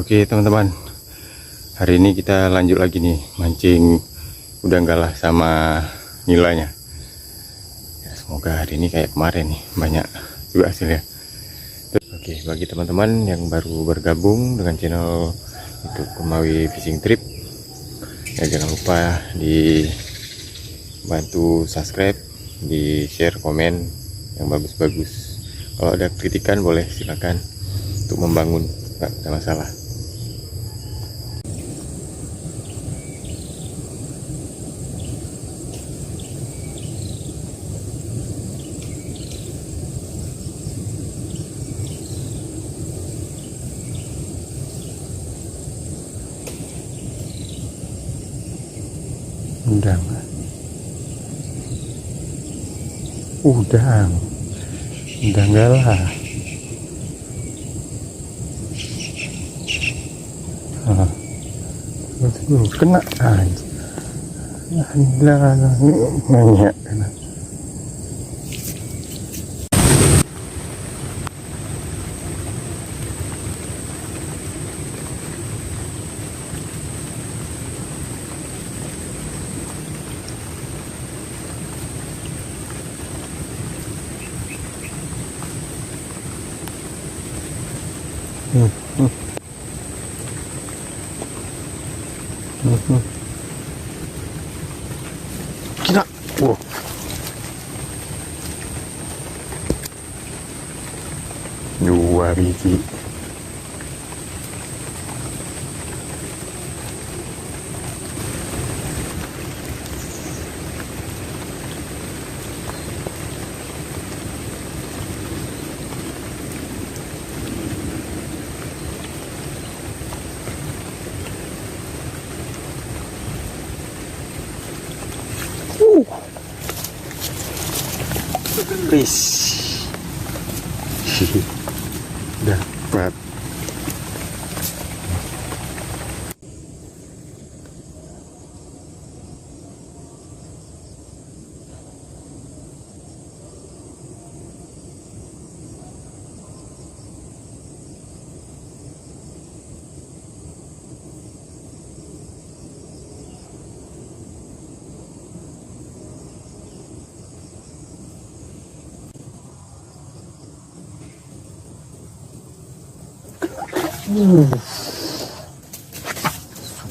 Oke teman-teman, hari ini kita lanjut lagi nih mancing udang galah sama nilainya. Ya, semoga hari ini kayak kemarin nih banyak juga hasilnya. Oke, bagi teman-teman yang baru bergabung dengan channel YouTube Kemawi Fishing Trip, ya jangan lupa dibantu subscribe, di share, komen yang bagus-bagus. Kalau ada kritikan boleh silakan untuk membangun, nggak ada masalah. Udang galah. Kena aja. Nanya kena. Kena. Wow. Dua biji. Wis. Dapat.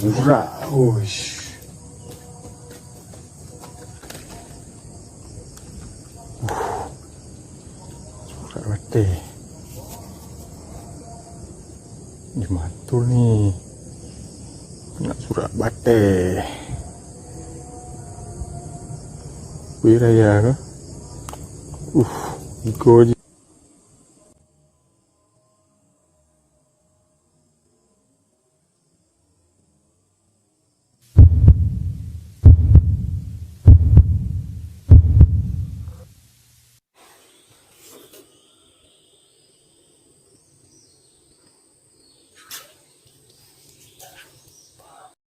Murah, ush. Surat bate. Di mantul nih. Kena surat bate. Wiraya ke? Iko aja.